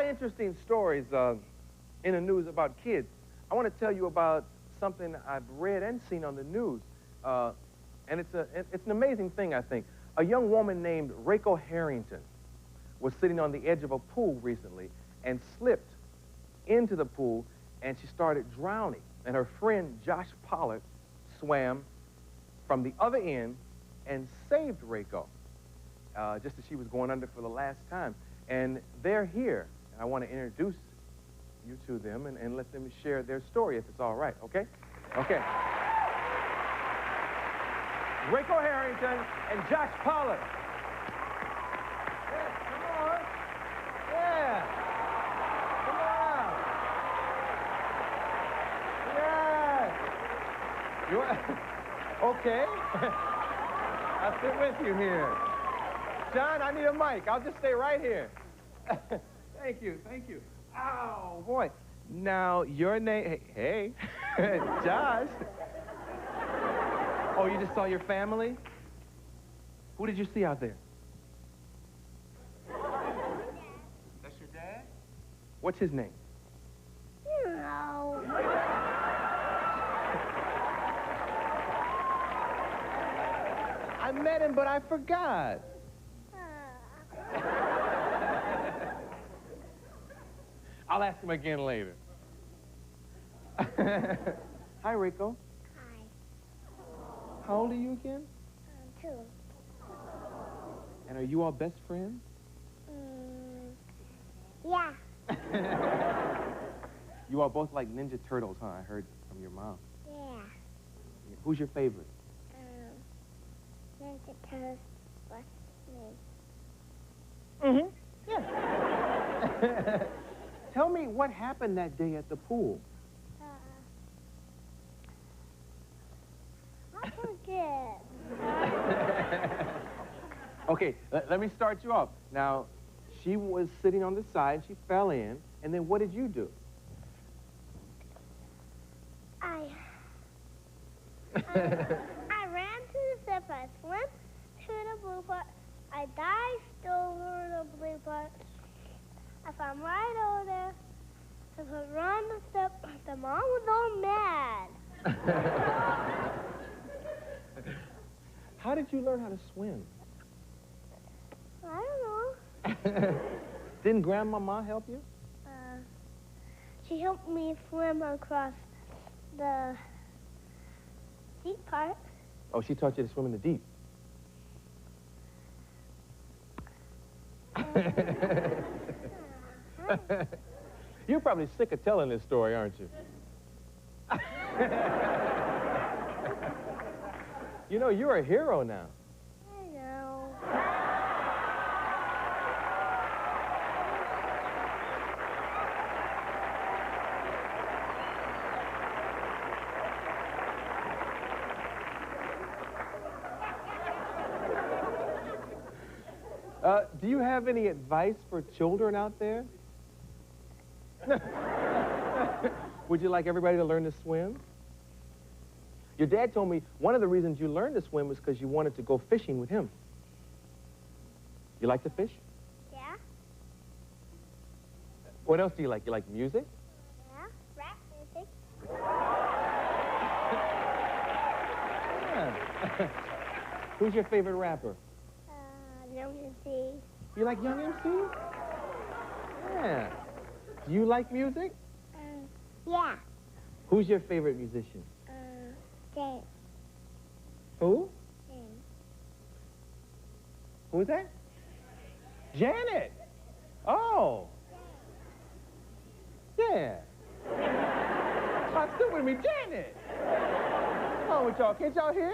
interesting stories in the news about kids. I want to tell you about something I've read and seen on the news. And it's an amazing thing, I think. A young woman named Rachel Harrington was sitting on the edge of a pool recently and slipped into the pool, and she started drowning. And her friend Josh Pollard swam from the other end and saved Rachel, just as she was going under for the last time. And they're here. And I want to introduce you to them and let them share their story, if it's all right, okay? Okay. Rachel Harrington and Josh Pollard. Yes, come on. Yeah. Come on. Yes. Okay. I'll sit with you here. John, I need a mic. I'll just stay right here. Thank you, thank you. Oh, boy. Now, your name... Hey, Josh. Oh, you just saw your family? Who did you see out there? That's your dad? What's his name? No. I met him, but I forgot. I'll ask him again later. Hi, Rico. Hi. How old are you again? 2. And are you all best friends? Yeah. You all both like Ninja Turtles, huh? I heard from your mom. Yeah. Who's your favorite? Ninja Turtles was me. Mm-hmm. Yeah. Tell me what happened that day at the pool. I forget. Okay, let me start you off. Now, she was sitting on the side, she fell in, and then what did you do? I ran to the zip, I swam to the blue part, I dived over the blue part, I found right over there, I put on the step, the mom was all mad. How did you learn how to swim? I don't know. Didn't Grandmama help you? She helped me swim across the deep part. Oh, she taught you to swim in the deep. You're probably sick of telling this story, aren't you? You know, you're a hero now. I know. Do you have any advice for children out there? Would you like everybody to learn to swim? Your dad told me one of the reasons you learned to swim was because you wanted to go fishing with him. You like to fish? Yeah? What else do you like? You like music? Yeah? Rap music. Yeah. Who's your favorite rapper? Young MC. You like Young MC? Yeah. Do you like music? Yeah. Who's your favorite musician? James. Who? James. Who is that? Janet. Oh. Yeah. Stop still with me, Janet. What's wrong with y'all? Can't y'all hear?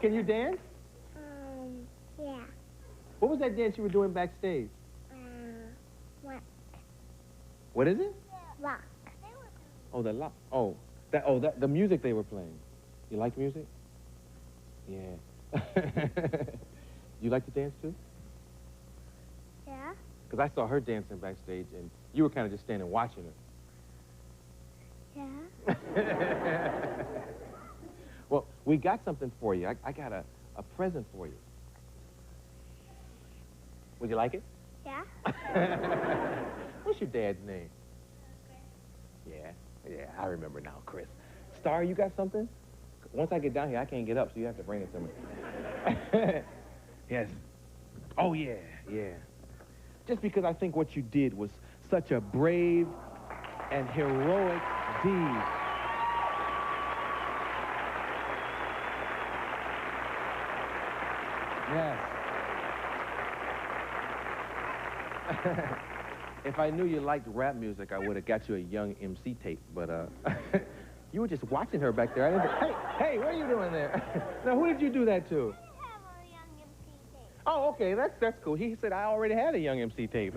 Can you dance? Yeah. What was that dance you were doing backstage? What? What is it? Rock. Oh, the lock. Oh, the music they were playing. You like music? Yeah. You like to dance too? Yeah. Because I saw her dancing backstage, and you were kind of just standing watching her. Yeah. Well, we got something for you. I got a present for you. Would you like it? Yeah? What's your dad's name? Yeah, I remember now, Chris. Star, you got something? Once I get down here, I can't get up, so you have to bring it to me. Yes. Oh, yeah. Just because I think what you did was such a brave and heroic deed. Yes. If I knew you liked rap music, I would have got you a Young MC tape, but you were just watching her back there. I didn't. Hey, what are you doing there? Now, who did you do that to? I have a Young MC tape. Oh, okay, that's cool. He said I already had a Young MC tape.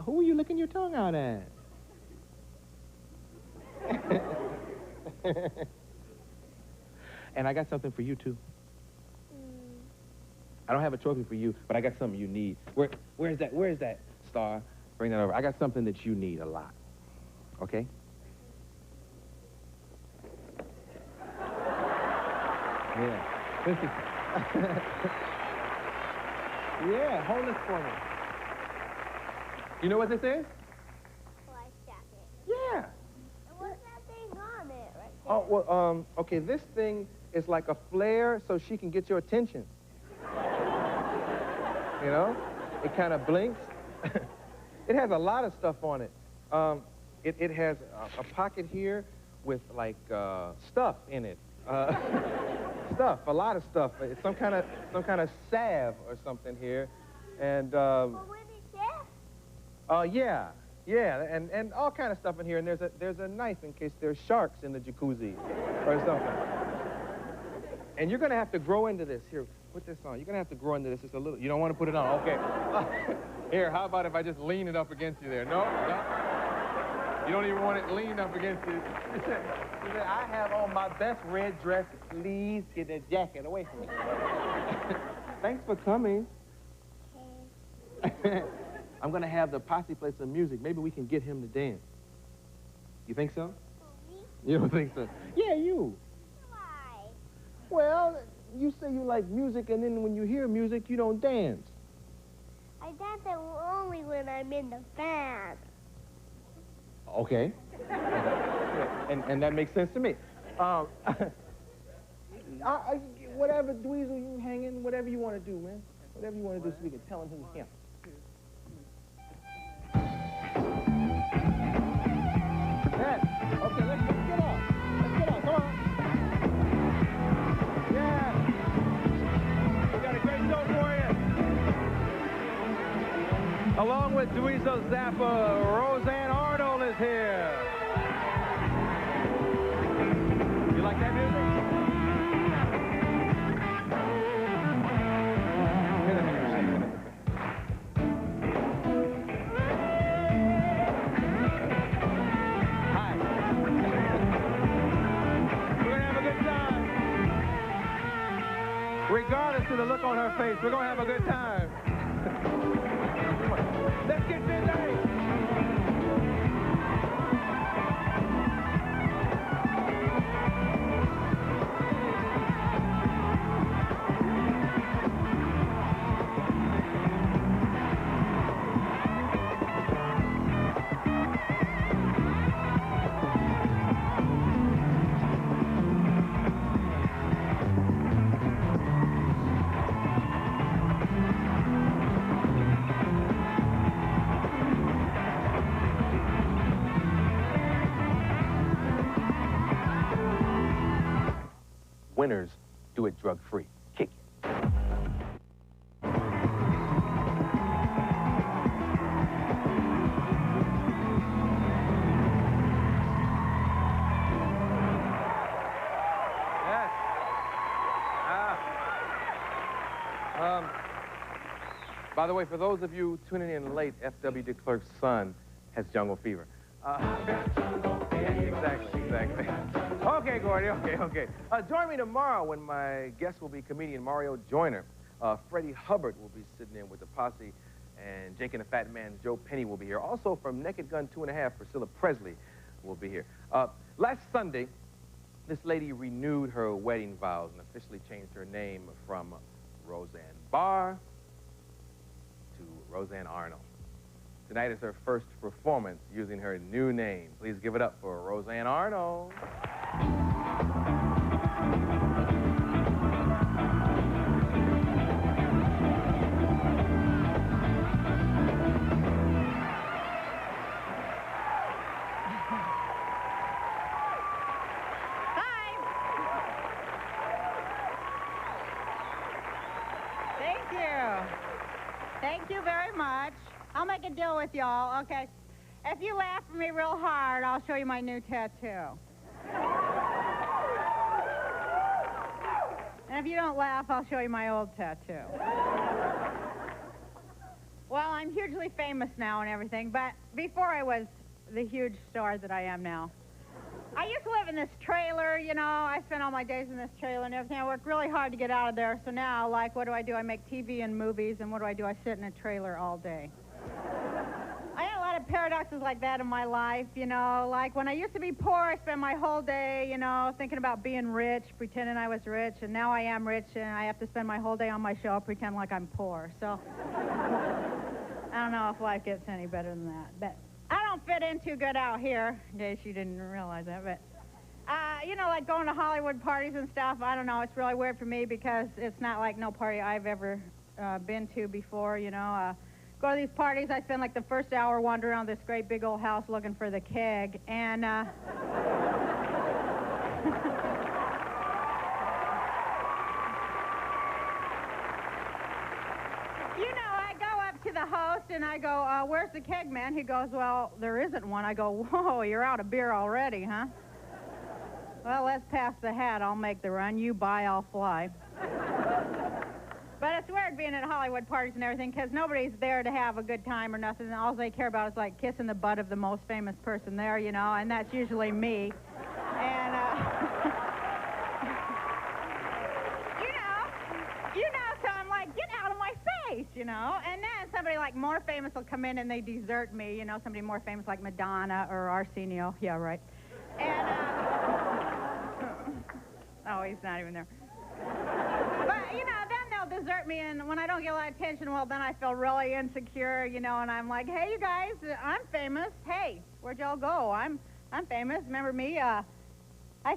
Who were you licking your tongue out at? And I got something for you too. I don't have a trophy for you, but I got something you need. Where's that, Star? Bring that over. I got something that you need a lot. Okay? Yeah. Listen. Yeah, hold this for me. You know what this is? Life jacket. Yeah. And what's that thing on it right there? Oh, well, okay, this thing is like a flare so she can get your attention. You know? It kind of blinks. It has a lot of stuff on it. It has a pocket here with, like, stuff in it. Stuff, a lot of stuff. It's some kind of salve or something here. And, Well, when it's there? yeah, and all kind of stuff in here. And there's a knife in case there's sharks in the jacuzzi or something. And you're gonna have to grow into this. Here, put this on. You're gonna have to grow into this just a little. You don't want to put it on, okay? Here, how about if I just lean it up against you there? No. You don't even want it leaned up against you. She said, I have on my best red dress. Please get that jacket away from me. Thanks for coming. Okay. I'm gonna have the posse play some music. Maybe we can get him to dance. You think so? Me? You don't think so? Yeah, you. Why? Well, you say you like music, and then when you hear music, you don't dance. I dance it only when I'm in the van. Okay. and that makes sense to me. Whatever, Dweezil, you hanging, whatever you want to do, man. Whatever you want to do so we can tell him who's him. Yeah. Okay, let's get off. Let's get off. Come on. Yeah. We got a great show for you. Along with Dweezil Zappa, Roseanne Arnold is here. You like that music? Hi. We're gonna have a good time. Regardless of the look on her face, we're gonna have a good time. Let's get busy! Winners do it drug-free. Kick it. Yes. By the way, for those of you tuning in late, F.W. de Klerk's son has jungle fever. Exactly. Okay, Gordy, okay. Join me tomorrow when my guest will be comedian Mario Joyner. Freddie Hubbard will be sitting in with the posse, and Jake and the Fat Man's Joe Penny will be here. Also from Naked Gun 2.5, Priscilla Presley will be here. Last Sunday, this lady renewed her wedding vows and officially changed her name from Roseanne Barr to Roseanne Arnold. Tonight is her first performance using her new name. Please give it up for Roseanne Arnold. Thank you very much. I'll make a deal with y'all, okay? If you laugh at me real hard, I'll show you my new tattoo. And if you don't laugh, I'll show you my old tattoo. Well, I'm hugely famous now and everything, but before I was the huge star that I am now, I used to live in this trailer, you know. I spent all my days in this trailer and everything. I worked really hard to get out of there. So now, like, what do? I make TV and movies, and what do? I sit in a trailer all day. I had a lot of paradoxes like that in my life, you know. Like, when I used to be poor, I spent my whole day, you know, thinking about being rich, pretending I was rich, and now I am rich, and I have to spend my whole day on my show pretending like I'm poor. So, I don't know if life gets any better than that, but I don't fit in too good out here, in case you didn't realize that, but, you know, like going to Hollywood parties and stuff, I don't know, it's really weird for me because it's not like no party I've ever been to before, you know. Go to these parties, I spend like the first hour wandering around this great big old house looking for the keg, and, to the host, and I go, where's the keg, man? He goes, well, there isn't one. I go, whoa, you're out of beer already, huh? Well, let's pass the hat. I'll make the run. You buy, I'll fly. But it's weird being at Hollywood parties and everything, because nobody's there to have a good time or nothing, and all they care about is, like, kissing the butt of the most famous person there, you know, and that's usually me. And, you know, so I'm like, get out of my face, you know, and then somebody like more famous will come in and they desert me, you know, somebody more famous like Madonna or Arsenio, yeah, right, and, oh, he's not even there, but, you know, then they'll desert me, and when I don't get a lot of attention, well, then I feel really insecure, you know, and I'm like, hey, you guys, I'm famous, hey, where'd y'all go, I'm famous, remember me, I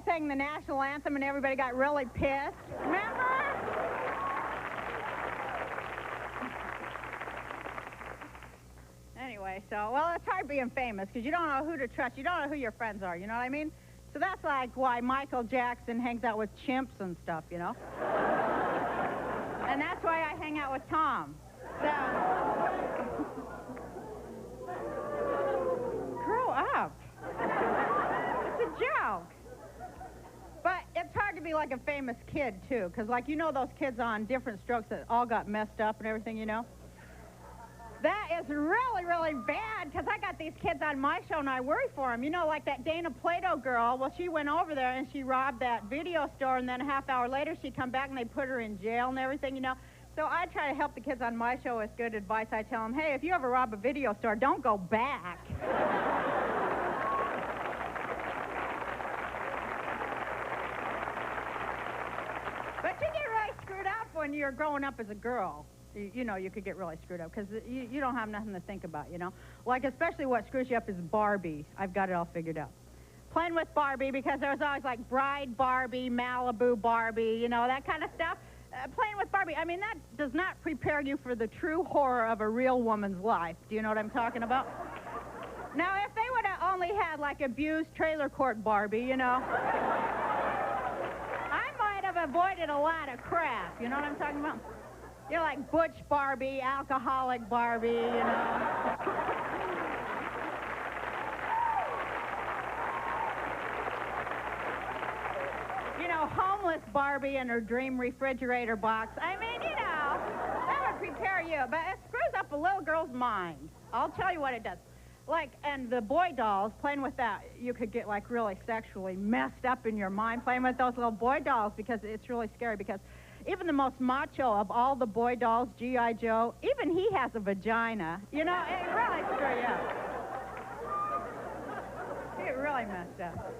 sang the national anthem and everybody got really pissed, remember? Anyway, so, well, it's hard being famous because you don't know who to trust. You don't know who your friends are, you know what I mean? So that's like why Michael Jackson hangs out with chimps and stuff, you know? And that's why I hang out with Tom. So, grow up. It's a joke. But it's hard to be like a famous kid, too, because, like, you know those kids on Different Strokes that all got messed up and everything, you know? That is really, really bad, because I got these kids on my show, and I worry for them. You know, like that Dana Plato girl, well, she went over there, and she robbed that video store, and then a half hour later, she come back, and they put her in jail and everything, you know. So I try to help the kids on my show with good advice. I tell them, hey, if you ever rob a video store, don't go back. But you get really screwed up when you're growing up as a girl. You know, you could get really screwed up because you don't have nothing to think about, you know. Like, especially what screws you up is Barbie. I've got it all figured out. Playing with Barbie, because there was always, like, Bride Barbie, Malibu Barbie, you know, that kind of stuff. Playing with Barbie, I mean, that does not prepare you for the true horror of a real woman's life. Do you know what I'm talking about? Now, if they would have only had, like, abused trailer court Barbie, you know, I might have avoided a lot of crap. You know what I'm talking about? You know, like Butch Barbie, alcoholic Barbie, you know. You know, homeless Barbie and her dream refrigerator box. I mean, you know, that would prepare you. But it screws up a little girl's mind. I'll tell you what it does. Like, and the boy dolls, playing with that, you could get, like, really sexually messed up in your mind playing with those little boy dolls, because it's really scary, because even the most macho of all the boy dolls, G.I. Joe, even he has a vagina. You know, it really screw you up. You get really messed up.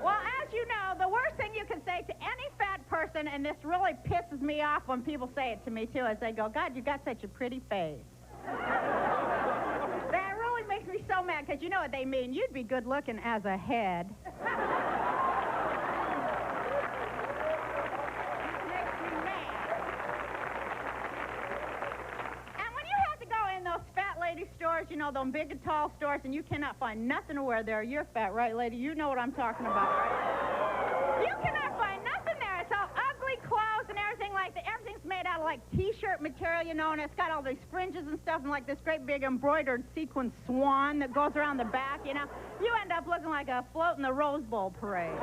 Well, as you know, the worst thing you can say to any fat person person, and this really pisses me off when people say it to me, too, as they go, God, you got such a pretty face. That really makes me so mad, because you know what they mean. You'd be good looking as a head. Stores, you know, those big and tall stores, and you cannot find nothing to wear there. You're fat, right, lady? You know what I'm talking about, right? You cannot find nothing there. It's all ugly clothes and everything like that. Everything's made out of, like, T-shirt material, you know, and it's got all these fringes and stuff and, like, this great big embroidered sequin swan that goes around the back, you know. You end up looking like a float in the Rose Bowl parade.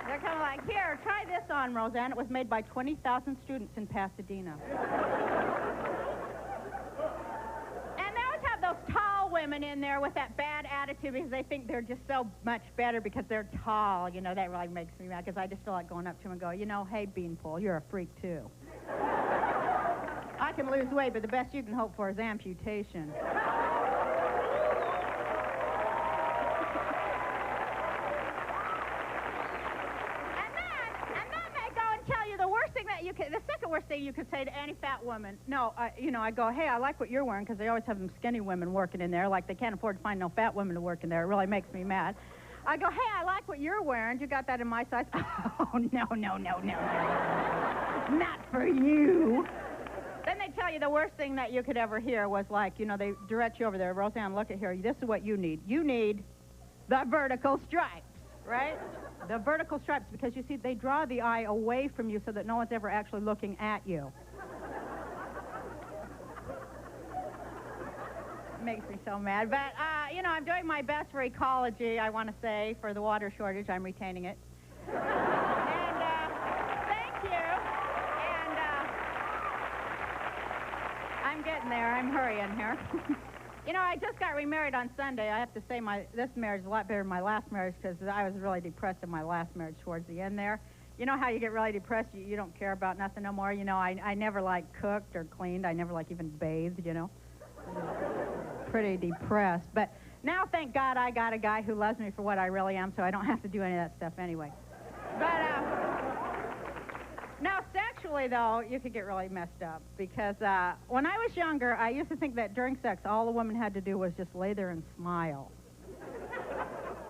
They're kind of like, here, try this on, Roseanne. It was made by 20,000 students in Pasadena. Those tall women in there with that bad attitude because they think they're just so much better because they're tall. You know, that really makes me mad because I just feel like going up to them and go, you know, hey, Beanpole, you're a freak, too. I can lose weight, but the best you can hope for is amputation. The second worst thing you could say to any fat woman, no, you know, I go, hey, I like what you're wearing, because they always have them skinny women working in there, like they can't afford to find no fat women to work in there. It really makes me mad. I go, hey, I like what you're wearing. You got that in my size? Oh, no. Not for you. Then they tell you the worst thing that you could ever hear was like, you know, they direct you over there. Roseanne, look at here. This is what you need. You need the vertical stripes, right? The vertical stripes, because, you see, they draw the eye away from you so that no one's ever actually looking at you. It makes me so mad. But, you know, I'm doing my best for ecology, I want to say, for the water shortage. I'm retaining it. And, thank you. And, I'm getting there. I'm hurrying here. You know, I just got remarried on Sunday. I have to say this marriage is a lot better than my last marriage because I was really depressed in my last marriage towards the end there. You know how you get really depressed, you don't care about nothing no more? You know, I never, like, cooked or cleaned. I never, like, even bathed, you know. Pretty depressed. But now, thank God, I got a guy who loves me for what I really am, so I don't have to do any of that stuff anyway. But, now, sexually, though, you could get really messed up because when I was younger, I used to think that during sex, all a woman had to do was just lay there and smile.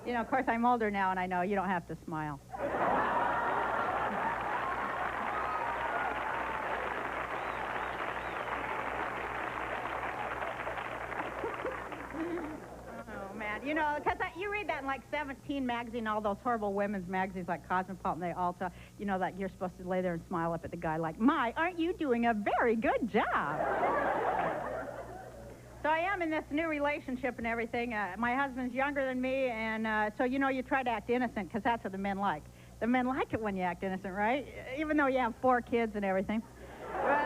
You know, of course, I'm older now, and I know you don't have to smile. You know, because you read that in, like, 17 magazine, all those horrible women's magazines like Cosmopolitan, they all tell, you know, that you're supposed to lay there and smile up at the guy like, my, aren't you doing a very good job? So I am in this new relationship and everything. My husband's younger than me, and so, you know, you try to act innocent because that's what the men like. The men like it when you act innocent, right? Even though you have 4 kids and everything. But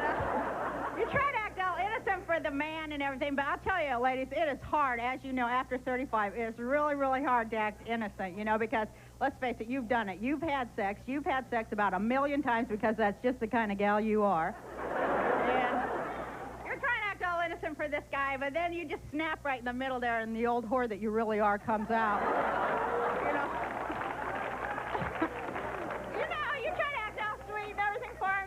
you try to act all innocent for the man and everything, but I'll tell you, ladies, it is hard, as you know, after 35. It is really, really hard to act innocent, you know, because, let's face it, you've done it. You've had sex. You've had sex about 1,000,000 times because that's just the kind of gal you are. And you're trying to act all innocent for this guy, but then you just snap right in the middle there, and the old whore that you really are comes out. You know?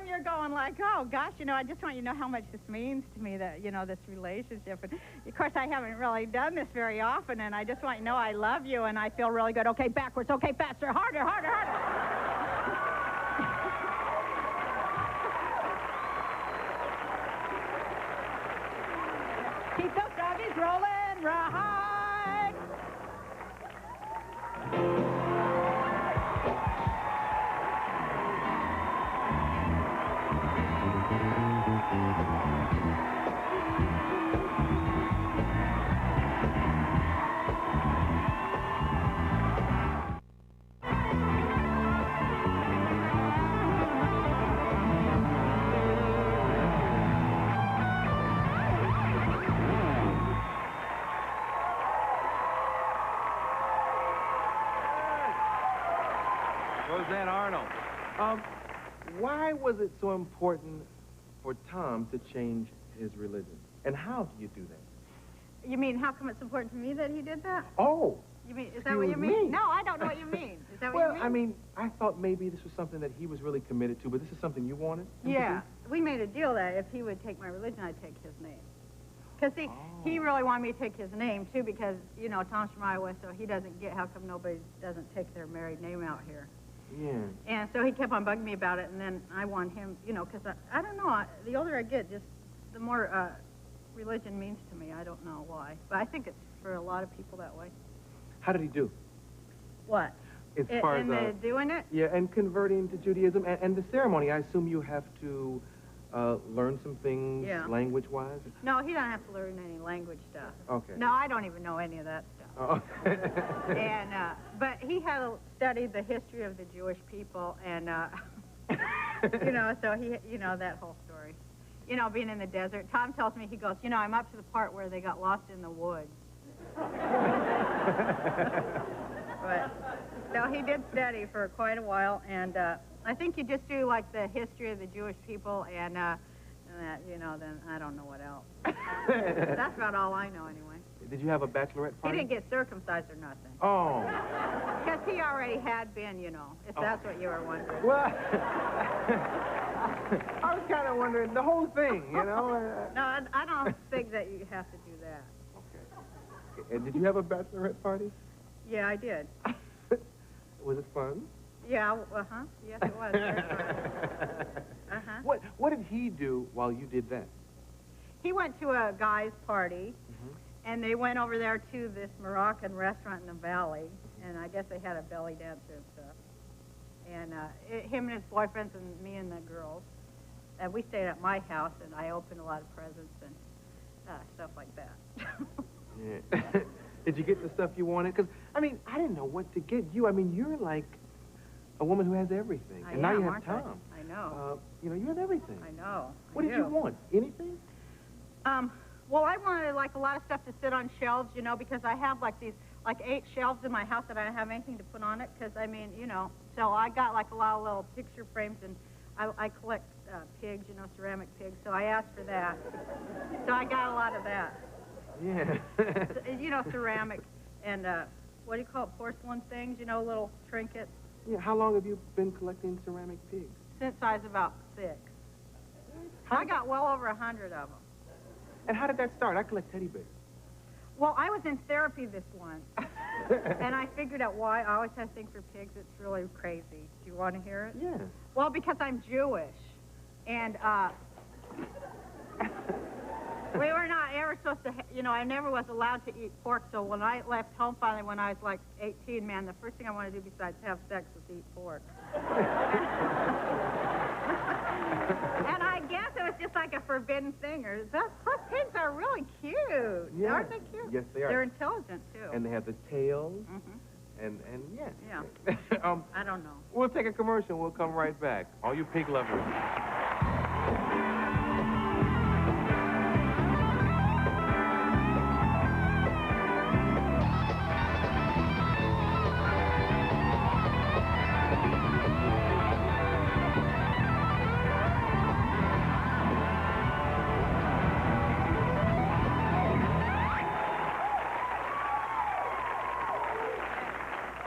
You're going like, oh, gosh, you know, I just want you to know how much this means to me, that, you know, this relationship. And, of course, I haven't really done this very often, and I just want you to know I love you, and I feel really good. Okay, backwards. Okay, faster. Harder. Keep those doggies rolling, right. Roseanne, Arnold. Why was it so important for Tom to change his religion? And how do you do that? You mean, how come it's important to me that he did that? Oh. You mean, is that what you mean? Me. No, I don't know what you mean. that Well, what you mean? I mean, I thought maybe this was something that he was really committed to, but this is something you wanted? him to Yeah, do? we made a deal that if he would take my religion, I'd take his name. Because he really wanted me to take his name, too, because, you know, Tom's from Iowa, so he doesn't get how come nobody doesn't take their married name out here. Yeah. And so he kept on bugging me about it, and then I want him, you know, because I don't know, the older I get, just the more religion means to me. I don't know why. But I think it's for a lot of people that way. How did he do? What? As far in as doing it? yeah, and converting to Judaism and the ceremony. I assume you have to learn some things language-wise. No, he doesn't have to learn any language stuff. Okay. No, I don't even know any of that stuff. Oh. And but he had studied the history of the Jewish people, and you know, so he, you know, that whole story. You know, being in the desert. Tom tells me, he goes, you know, I'm up to the part where they got lost in the woods. But no, he did study for quite a while, and I think you just do like the history of the Jewish people, and that, you know, then I don't know what else. That's about all I know anyway. Did you have a bachelorette He party? didn't get circumcised or nothing. Oh. Because he already had been, you know, if that's what you were wondering. Well, I was kind of wondering the whole thing, you know. No, I don't think that you have to do that. Okay. And did you have a bachelorette party? Yeah, I did. Was it fun? Yeah, uh-huh. Yes, it was. Very fun. Uh-huh. What did he do while you did that? He went to a guy's party, and they went over there to this Moroccan restaurant in the valley, and I guess they had a belly dancer and stuff. And him and his boyfriends and me and the girls, and we stayed at my house, and I opened a lot of presents and stuff like that. Yeah. Did you get the stuff you wanted? Because, I mean, I didn't know what to get you. I mean, you're like a woman who has everything. And now you have Tom. I know. You know, you have everything. I know. What did you want? Anything? Well, I wanted, like, a lot of stuff to sit on shelves, you know, because I have, like, these, like, 8 shelves in my house that I don't have anything to put on it, because, I mean, you know, so I got, like, a lot of little picture frames, and I collect pigs, you know, ceramic pigs, so I asked for that. So I got a lot of that. Yeah. You know, ceramic and, what do you call it, porcelain things, you know, little trinkets. Yeah, how long have you been collecting ceramic pigs? Since I was about 6. I got well over 100 of them. And how did that start? I collect teddy bears. Well, I was in therapy this once, and I figured out why I always have things for pigs. It's really crazy. Do you want to hear it? Yeah. Well, because I'm Jewish, and we were not ever supposed to, you know, I never was allowed to eat pork, so when I left home finally when I was like 18, man, the first thing I wanted to do besides have sex was eat pork. And I guess it was just like a forbidden thing. Plus, pigs are really cute. Yeah. Aren't they cute? Yes, they are. They're intelligent, too. And they have the tails. And yeah. Yeah. I don't know. We'll take a commercial. We'll come right back. All you pig lovers.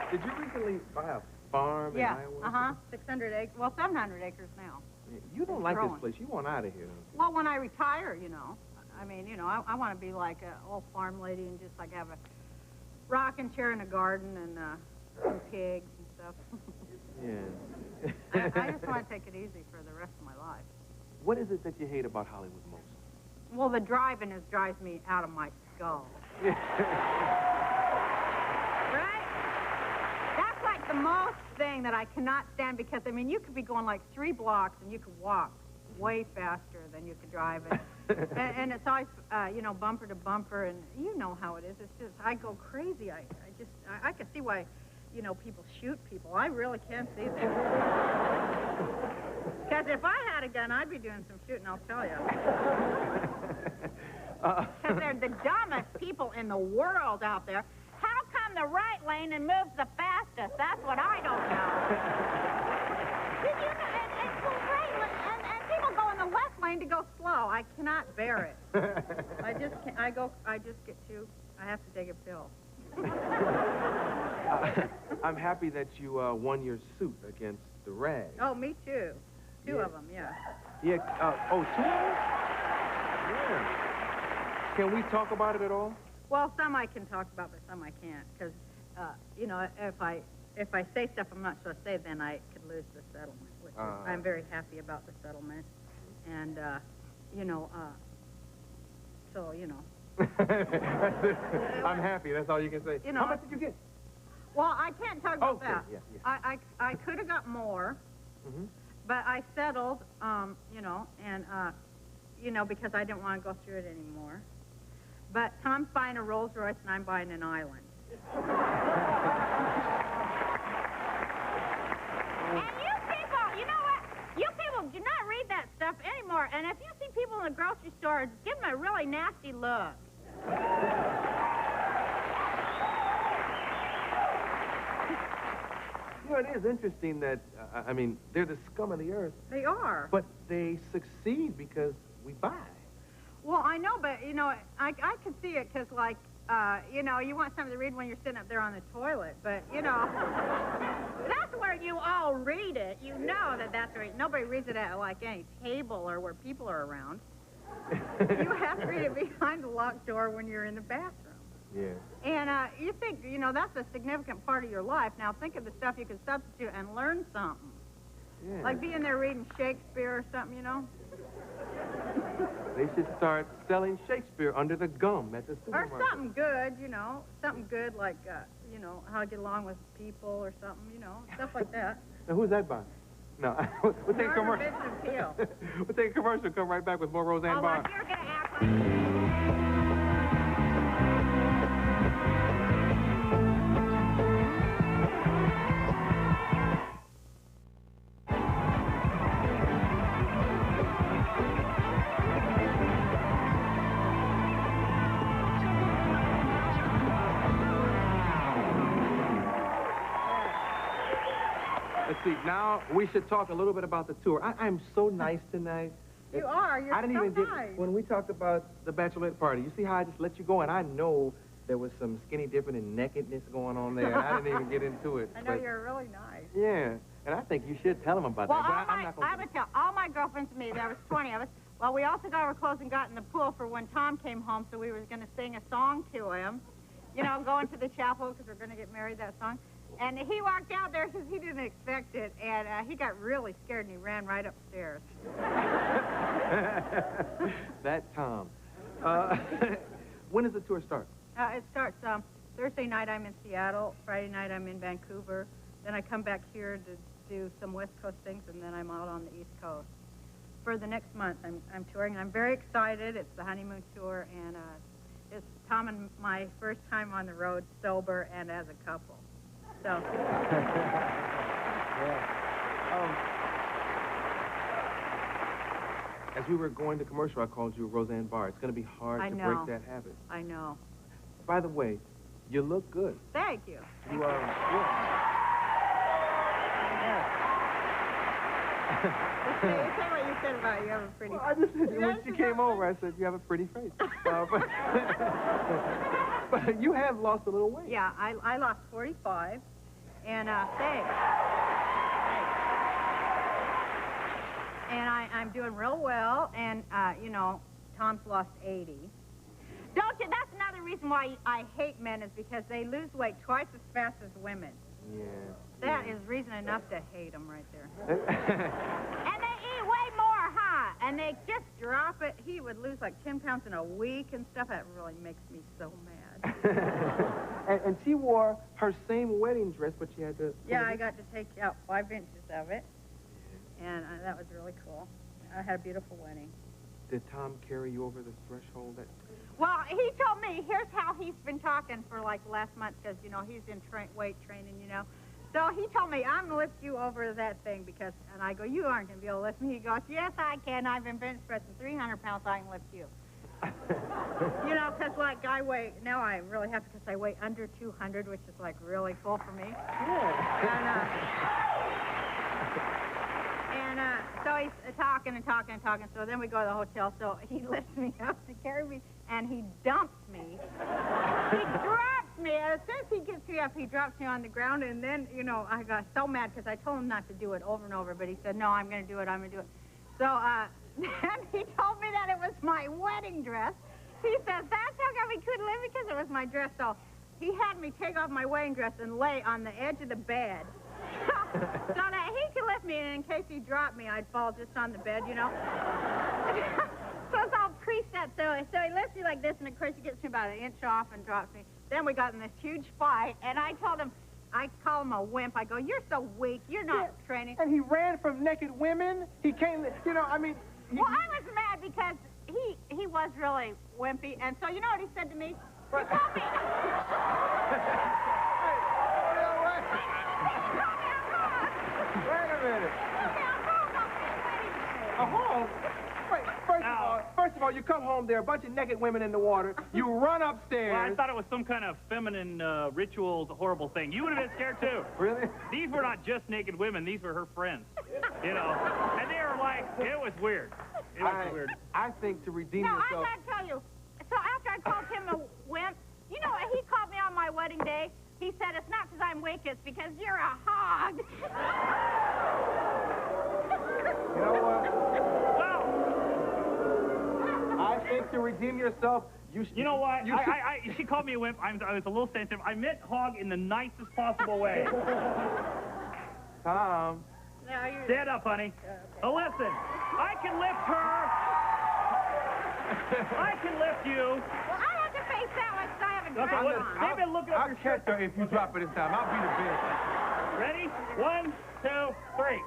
Did you recently buy a farm in Iowa? 600 acres. Well, 700 acres now. You don't like this place. You want out of here. Well, when I retire, you know. I mean, you know, I want to be like an old farm lady and just like have a rocking chair in a garden and some pigs and stuff. Yeah. I just want to take it easy for the rest of my life. What is it that you hate about Hollywood most? Well, the driving drives me out of my skull. Right? That's like the most thing that I cannot stand because, I mean, you could be going like 3 blocks and you could walk way faster than you could drive it. and it's always, you know, bumper to bumper, and you know how it is. It's just, I go crazy. I can see why, you know, people shoot people. I really can see that. Because if I had a gun, I'd be doing some shooting, I'll tell you. Because they're the dumbest people in the world out there. How come the right lane and moves the fastest? That's what I don't know. Did you know? It's the right lane, and people go in the left lane to go slow. I cannot bear it. I just get too, I have to take a pill. I'm happy that you won your suit against the Rag. Oh, me too. Two of them, yeah. Yeah, oh, 2 of them? Yeah. Can we talk about it at all? Well, some I can talk about, but some I can't, because, you know, if I say stuff I'm not supposed to say, then I could lose the settlement, which I'm very happy about the settlement. And, you know, so, you know. I'm happy, that's all you can say. You know, how much did you get? Well, I can't talk about that. Yeah, yeah. I could have got more, but I settled, you know, and, you know, because I didn't want to go through it anymore. But Tom's buying a Rolls Royce and I'm buying an island. And you people, you know what? You people do not read that stuff anymore. And if you see people in the grocery store, give them a really nasty look. You know, it is interesting that, I mean, they're the scum of the earth. They are. But they succeed because we buy. Well, I know, but, you know, I can see it because, like, you know, you want something to read when you're sitting up there on the toilet. But, you know, that's where you all read it. You know that that's where nobody reads it at, like, any table or where people are around. You have to read it behind the locked door when you're in the bathroom. Yeah. And you think, you know, that's a significant part of your life. Now, think of the stuff you can substitute and learn something. Yeah. Like being there reading Shakespeare or something, you know? They should start selling Shakespeare under the gum at the Or supermarket. something good, you know? Something good like, you know, how to get along with people or something, you know? Stuff like that. Now, who's that by? No, we'll take a commercial. Vincent Peale. We'll take a commercial, come right back with more Roseanne Oh, Barr. like you're going to act like... Let's see, now we should talk a little bit about the tour. I'm so nice tonight. You are. You're I didn't so even nice. when we talked about the bachelorette party, you see how I just let you go, and I know there was some skinny dipping and nakedness going on there. I didn't even get into it. I know but, you're really nice. Yeah, and I think you should tell them about Well, that. But I'm not going I would tell all my girlfriends and me, there was 20 of us. Well, we also got our clothes and got in the pool for when Tom came home, so we were going to sing a song to him. You know, going to the chapel because we're going to get married, that song. And he walked out there because he didn't expect it, and he got really scared, and he ran right upstairs. That Tom. When does the tour start? It starts Thursday night, I'm in Seattle. Friday night, I'm in Vancouver. Then I come back here to do some West Coast things, and then I'm out on the East Coast. For the next month, I'm touring, and I'm very excited. It's the honeymoon tour, and it's Tom and my first time on the road, sober and as a couple. So. Yeah. As we were going to commercial, I called you Roseanne Barr. It's going to be hard to break that habit. I know. By the way, you look good. Thank you. You are. Yeah. Say what you said about you have a pretty face. Well, I just said, when she came over, I said, you have a pretty face. But you have lost a little weight. Yeah, I lost 45, and thanks. And I'm doing real well, and, you know, Tom's lost 80. Don't you? That's another reason why I hate men is because they lose weight twice as fast as women. Yeah. That is reason enough to hate them right there. And they eat way more, huh? And they just drop it. He would lose like 10 pounds in a week and stuff. That really makes me so mad. and she wore her same wedding dress, but she had to... Yeah, I got to take out 5 inches of it. And that was really cool. I had a beautiful wedding. Did Tom carry you over the threshold? Well, he told me, here's how he's been talking for like last month, because, you know, he's in weight training, you know. So he told me, I'm going to lift you over that thing because, and I go, you aren't going to be able to lift me. He goes, yes, I can. I've been bench pressing 300 pounds. I can lift you. You know, because like I weigh, now I'm really happy because I weigh under 200, which is like really full for me. Yeah. And so he's talking and talking and talking. So then we go to the hotel. So he lifts me up to carry me, and he dumps me. He drops me. As soon as he gets me up, he drops me on the ground, and then, you know, I got so mad because I told him not to do it over and over, but he said, no, I'm going to do it, I'm going to do it. So then he told me that it was my wedding dress. He says, that's how come we couldn't live, because it was my dress. So he had me take off my wedding dress and lay on the edge of the bed. So that he could lift me, and in case he dropped me, I'd fall just on the bed, you know. So it's all preset. So he lifts me like this, and of course he gets me about an inch off and drops me. Then we got in this huge fight, and I told him, I call him a wimp. I go, you're so weak. You're not training. And he ran from naked women. He came, you know, I mean... Well, I was mad because he was really wimpy, and so you know what he said to me? He told me... Wait a minute. A home? Wait, first of all, you come home, there are a bunch of naked women in the water. You run upstairs. Well, I thought it was some kind of feminine ritual, horrible thing. You would have been scared, too. Really? These were not just naked women. These were her friends, you know. And they were like, it was weird. It was weird. I think to redeem yourself... No, I got to tell you. So after I called him a wimp, you know what? He called me on my wedding day. He said, it's not because I'm weak, it's because you're a hog. You know what? Well, I think to redeem yourself, you know what? She called me a wimp. I was a little sensitive. I meant hog in the nicest possible way. Tom. Stand up, honey. Now listen, I can lift her. I can lift you. Well, I have to face that one because I have a dress Okay, on. they've been looking up I'll your catch shirt. her if you drop it this time. I'll be the bitch. Ready? 1, 2, 3.